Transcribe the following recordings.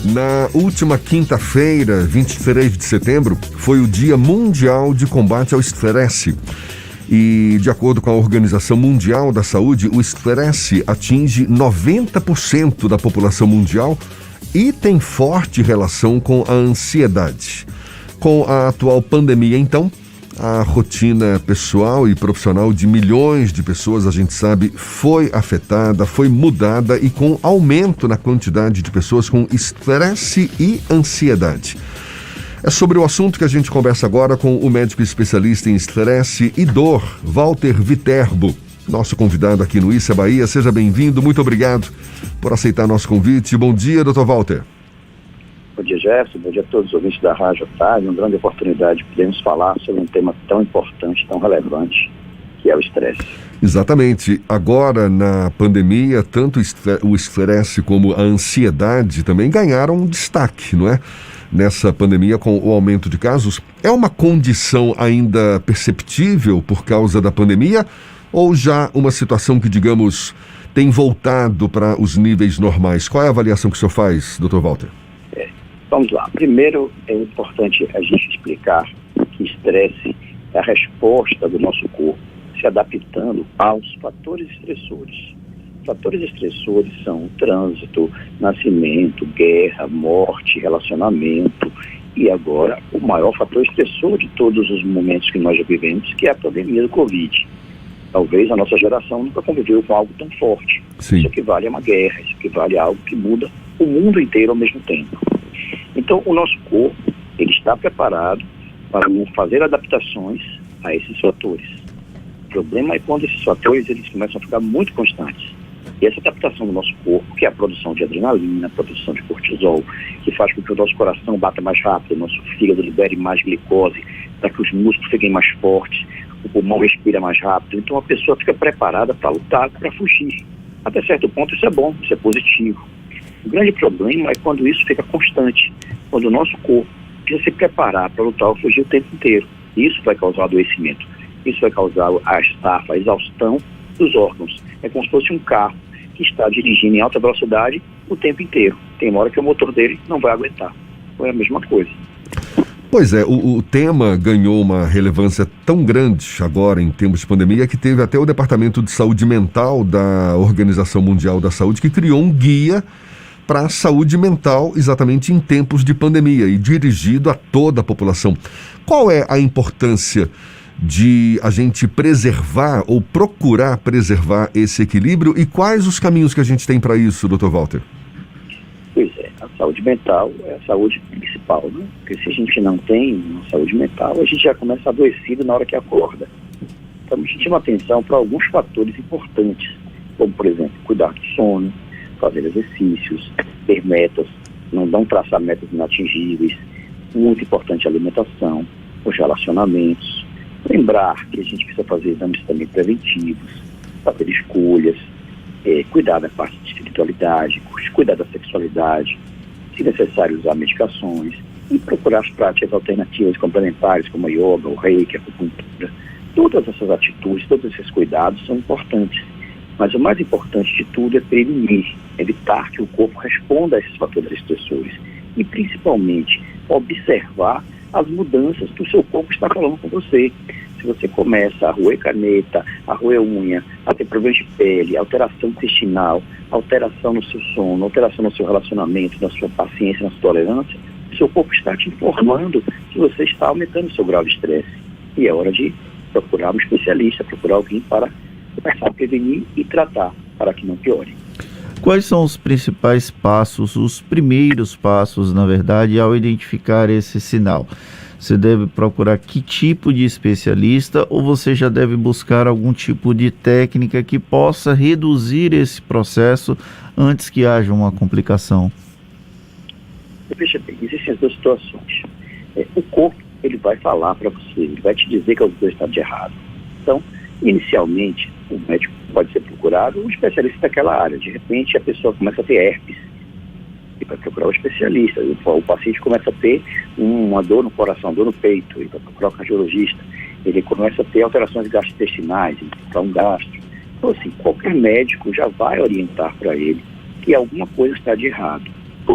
Na última quinta-feira, 23 de setembro, foi o Dia Mundial de Combate ao Estresse. E, de acordo com a Organização Mundial da Saúde, o estresse atinge 90% da população mundial e tem forte relação com a ansiedade. Com a atual pandemia, então, a rotina pessoal e profissional de milhões de pessoas, a gente sabe, foi afetada, foi mudada e com aumento na quantidade de pessoas com estresse e ansiedade. É sobre o assunto que a gente conversa agora com o médico especialista em estresse e dor, Walter Viterbo, nosso convidado aqui no Issa Bahia. Seja bem-vindo, muito obrigado por aceitar nosso convite. Bom dia, Dr. Walter. Bom dia, Jefferson. Bom dia a todos os ouvintes da Rádio Otário. Uma grande oportunidade de podermos falar sobre um tema tão importante, tão relevante, que é o estresse. Exatamente. Agora, na pandemia, tanto o estresse como a ansiedade também ganharam um destaque, não é? Nessa pandemia, com o aumento de casos. É uma condição ainda perceptível por causa da pandemia ou já uma situação que, digamos, tem voltado para os níveis normais? Qual é a avaliação que o senhor faz, Dr. Walter? Vamos lá. Primeiro, é importante a gente explicar que estresse é a resposta do nosso corpo se adaptando aos fatores estressores. Fatores estressores são o trânsito, nascimento, guerra, morte, relacionamento e agora o maior fator estressor de todos os momentos que nós já vivemos, que é a pandemia do Covid. Talvez a nossa geração nunca conviveu com algo tão forte. Sim. Isso equivale a uma guerra, isso equivale a algo que muda o mundo inteiro ao mesmo tempo. Então, o nosso corpo, ele está preparado para fazer adaptações a esses fatores. O problema é quando esses fatores eles começam a ficar muito constantes. E essa adaptação do nosso corpo, que é a produção de adrenalina, a produção de cortisol, que faz com que o nosso coração bata mais rápido, o nosso fígado libere mais glicose, para que os músculos fiquem mais fortes, o pulmão respira mais rápido. Então, a pessoa fica preparada para lutar, para fugir. Até certo ponto, isso é bom, isso é positivo. O grande problema é quando isso fica constante, quando o nosso corpo precisa se preparar para lutar ou fugir o tempo inteiro. Isso vai causar adoecimento, isso vai causar a estafa, a exaustão dos órgãos. É como se fosse um carro que está dirigindo em alta velocidade o tempo inteiro. Tem uma hora que o motor dele não vai aguentar. Então é a mesma coisa. Pois é, o tema ganhou uma relevância tão grande agora em tempos de pandemia que teve até o Departamento de Saúde Mental da Organização Mundial da Saúde que criou um guia para a saúde mental exatamente em tempos de pandemia e dirigido a toda a população. Qual é a importância de a gente preservar ou procurar preservar esse equilíbrio e quais os caminhos que a gente tem para isso, Dr. Walter? Pois é, a saúde mental é a saúde principal, né? Porque se a gente não tem uma saúde mental, a gente já começa adoecido na hora que acorda. Então a gente chama atenção para alguns fatores importantes, como por exemplo, cuidar do sono, fazer exercícios, ter metas, não traçar metas inatingíveis, muito importante a alimentação, os relacionamentos, lembrar que a gente precisa fazer exames também preventivos, fazer escolhas, cuidar da parte de espiritualidade, cuidar da sexualidade, se necessário usar medicações e procurar as práticas alternativas complementares como a yoga, o reiki, a acupuntura. Todas essas atitudes, todos esses cuidados são importantes. Mas o mais importante de tudo é prevenir, evitar que o corpo responda a esses fatores estressores e, principalmente, observar as mudanças que o seu corpo está falando com você. Se você começa a roer caneta, a roer unha, a ter problemas de pele, alteração intestinal, alteração no seu sono, alteração no seu relacionamento, na sua paciência, na sua tolerância, o seu corpo está te informando que você está aumentando o seu grau de estresse. E é hora de procurar um especialista, procurar alguém para começar a prevenir e tratar para que não piore. Quais são os principais passos, os primeiros passos, na verdade, ao identificar esse sinal? Você deve procurar que tipo de especialista ou você já deve buscar algum tipo de técnica que possa reduzir esse processo antes que haja uma complicação? Veja bem, existem as duas situações. O corpo, ele vai falar para você, ele vai te dizer que alguma coisa está de errado. Então, inicialmente, o médico pode ser procurado um especialista daquela área. De repente, a pessoa começa a ter herpes e vai procurar um especialista. O paciente começa a ter uma dor no coração, dor no peito, e vai procurar um cardiologista. Ele começa a ter alterações gastrointestinais, ele vai procurar um gastro. Então, assim, qualquer médico já vai orientar para ele que alguma coisa está de errado.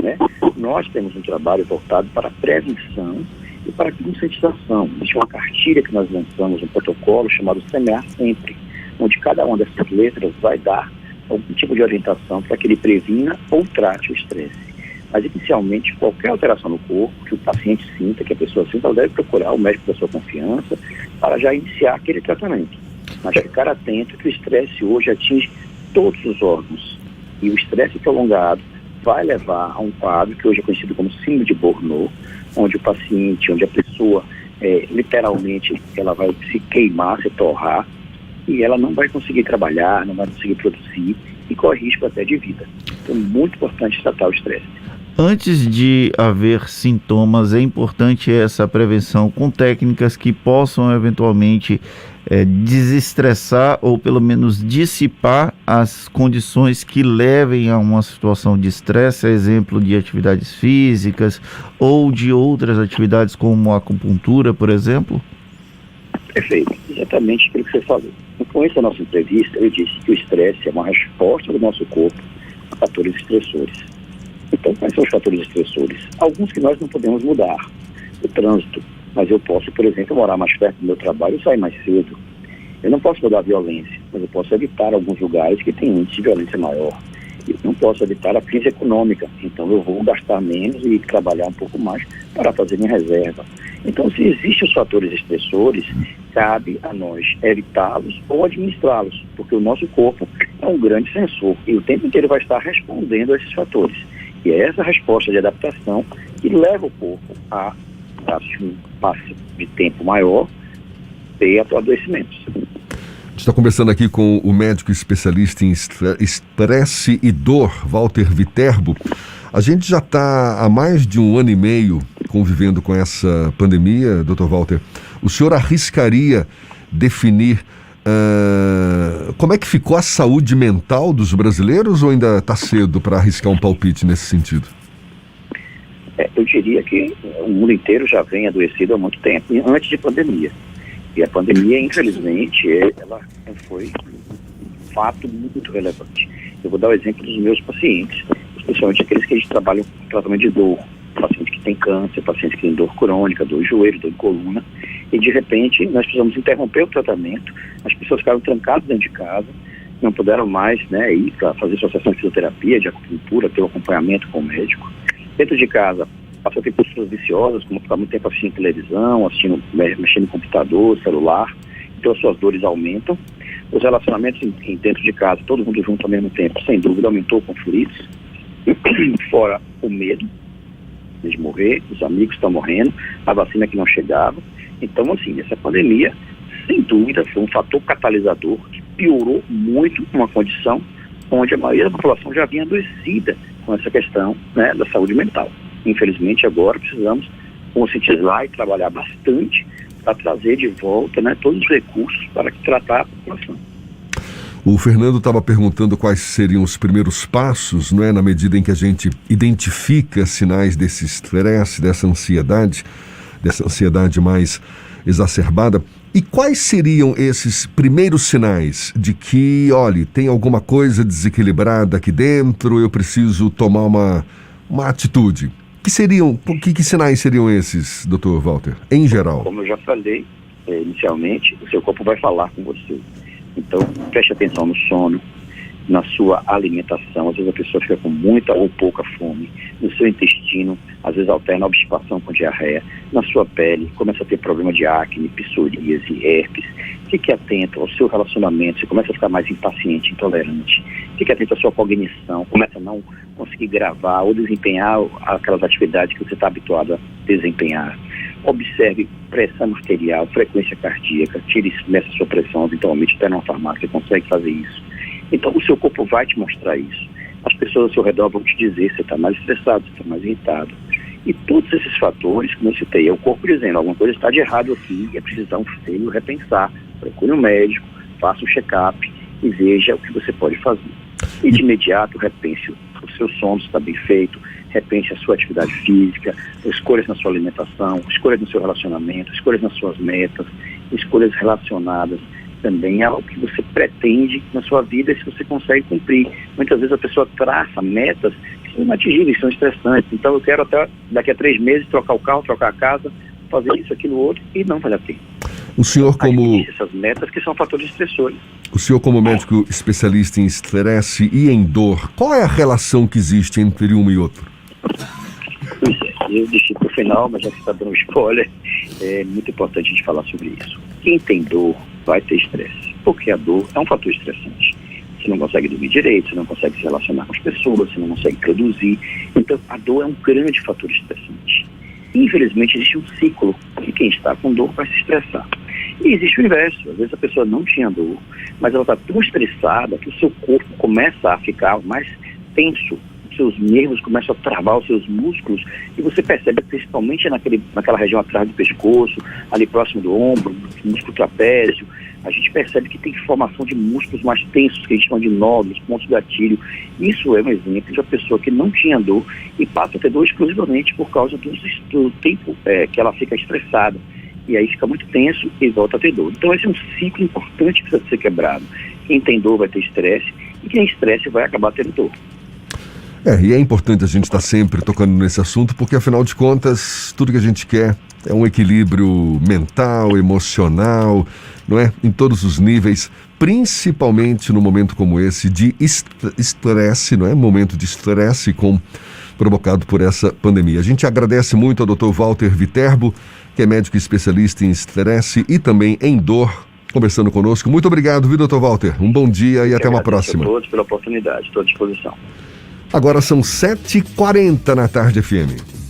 né? Nós temos um trabalho voltado para a prevenção e para a conscientização. Existe uma cartilha que nós lançamos, um protocolo chamado Semear Sempre, onde cada uma dessas letras vai dar algum tipo de orientação para que ele previna ou trate o estresse. Mas, inicialmente, qualquer alteração no corpo que o paciente sinta, que a pessoa sinta, ela deve procurar o médico da sua confiança para já iniciar aquele tratamento. Mas ficar atento que o estresse hoje atinge todos os órgãos. E o estresse prolongado vai levar a um quadro que hoje é conhecido como síndrome de Burnout, onde o paciente, onde a pessoa, literalmente, ela vai se queimar, se torrar, e ela não vai conseguir trabalhar, não vai conseguir produzir e corre risco até de vida. Então, é muito importante tratar o estresse. Antes de haver sintomas, é importante essa prevenção com técnicas que possam eventualmente desestressar ou pelo menos dissipar as condições que levem a uma situação de estresse, exemplo de atividades físicas ou de outras atividades como a acupuntura, por exemplo? Perfeito, exatamente aquilo que você falou. No começo da nossa entrevista, eu disse que o estresse é uma resposta do nosso corpo a fatores estressores. Então, quais são os fatores estressores? Alguns que nós não podemos mudar. O trânsito, mas eu posso, por exemplo, morar mais perto do meu trabalho e sair mais cedo. Eu não posso mudar a violência, mas eu posso evitar alguns lugares que têm um índice de violência maior. Eu não posso evitar a crise econômica, então eu vou gastar menos e trabalhar um pouco mais para fazer minha reserva. Então, se existem os fatores estressores, cabe a nós evitá-los ou administrá-los, porque o nosso corpo é um grande sensor e o tempo inteiro vai estar respondendo a esses fatores. E é essa resposta de adaptação que leva o corpo a um passo de tempo maior ter adoecimentos. A gente está conversando aqui com o médico especialista em estresse e dor, Walter Viterbo. A gente já está há mais de 1 ano e meio convivendo com essa pandemia, Dr. Walter. O senhor arriscaria definir como é que ficou a saúde mental dos brasileiros ou ainda está cedo para arriscar um palpite nesse sentido? Eu diria que o mundo inteiro já vem adoecido há muito tempo, antes de pandemia. E a pandemia, infelizmente, ela foi um fato muito relevante. Eu vou dar o exemplo dos meus pacientes, especialmente aqueles que a gente trabalha com tratamento de dor. Paciente que tem câncer, paciente que tem dor crônica, dor de joelho, dor de coluna. E, de repente, nós precisamos interromper o tratamento. As pessoas ficaram trancadas dentro de casa, não puderam mais ir para fazer sua sessão de fisioterapia, de acupuntura, ter um acompanhamento com o médico. Dentro de casa, passou a ter posturas viciosas, como ficar muito tempo assistindo televisão, mexendo no computador, celular. Então as suas dores aumentam. Os relacionamentos dentro de casa, todo mundo junto ao mesmo tempo, sem dúvida, aumentou conflitos. Fora o medo de morrer, os amigos estão morrendo, a vacina que não chegava. Então, assim, essa pandemia, sem dúvida, foi um fator catalisador que piorou muito uma condição onde a maioria da população já vinha adoecida com essa questão, da saúde mental. Infelizmente, agora precisamos conscientizar e trabalhar bastante para trazer de volta todos os recursos para tratar a população. O Fernando estava perguntando quais seriam os primeiros passos, na medida em que a gente identifica sinais desse estresse, dessa ansiedade mais exacerbada. E quais seriam esses primeiros sinais de que, olha, tem alguma coisa desequilibrada aqui dentro, eu preciso tomar uma atitude? Que sinais seriam esses, Dr. Walter, em geral? Como eu já falei inicialmente, o seu corpo vai falar com você. Então, preste atenção no sono, na sua alimentação. Às vezes a pessoa fica com muita ou pouca fome. No seu intestino, às vezes alterna a obstipação com diarreia. Na sua pele, começa a ter problema de acne, psoríase, herpes. Fique atento ao seu relacionamento. Você começa a ficar mais impaciente, intolerante. Fique atento à sua cognição. Começa a não conseguir gravar ou desempenhar aquelas atividades que você está habituado a desempenhar. Observe pressão arterial, frequência cardíaca. Meça sua pressão, eventualmente até numa farmácia consegue fazer isso. Então o seu corpo vai te mostrar isso. As pessoas ao seu redor vão te dizer se você está mais estressado, se está mais irritado. E todos esses fatores, como eu citei, é o corpo dizendo, alguma coisa está de errado aqui, é preciso um freio, repensar. Procure um médico, faça um check-up e veja o que você pode fazer. E de imediato repense o seu sono, se está bem feito, repense a sua atividade física, escolhas na sua alimentação, escolhas no seu relacionamento, escolhas nas suas metas, escolhas relacionadas também ao que você pretende na sua vida e se você consegue cumprir. Muitas vezes a pessoa traça metas que são inatingíveis, são estressantes. Então eu quero até daqui a 3 meses trocar o carro, trocar a casa, fazer isso, aquilo, outro, e não vale a pena. O senhor como... Essas metas que são fatores estressores. O senhor como médico especialista em estresse e em dor, qual é a relação que existe entre um e outro? Pois é, eu deixei para o final, mas já que você está dando spoiler, é muito importante a gente falar sobre isso. Quem tem dor vai ter estresse, porque a dor é um fator estressante. Você não consegue dormir direito, você não consegue se relacionar com as pessoas, você não consegue produzir. Então, a dor é um grande fator estressante. Infelizmente, existe um ciclo que quem está com dor vai se estressar. E existe o inverso. Às vezes a pessoa não tinha dor, mas ela está tão estressada que o seu corpo começa a ficar mais tenso, os seus nervos começam a travar os seus músculos, e você percebe principalmente naquela região atrás do pescoço, ali próximo do ombro, do músculo trapézio, a gente percebe que tem formação de músculos mais tensos, que a gente chama de nódulos, pontos de gatilho. Isso é um exemplo de uma pessoa que não tinha dor e passa a ter dor exclusivamente por causa do tempo que ela fica estressada. E aí fica muito tenso e volta a ter dor. Então esse é um ciclo importante que precisa ser quebrado. Quem tem dor vai ter estresse, e quem tem estresse vai acabar tendo dor. E é importante a gente estar sempre tocando nesse assunto, porque afinal de contas, tudo que a gente quer é um equilíbrio mental, emocional, não é? Em todos os níveis, principalmente no momento como esse de estresse, não é? Momento de estresse provocado por essa pandemia. A gente agradece muito ao Dr. Walter Viterbo, que é médico especialista em estresse e também em dor, conversando conosco. Muito obrigado, viu, Dr. Walter? Um bom dia e até uma próxima. Obrigado a todos pela oportunidade, estou à disposição. Agora são 7h40 na Tarde FM.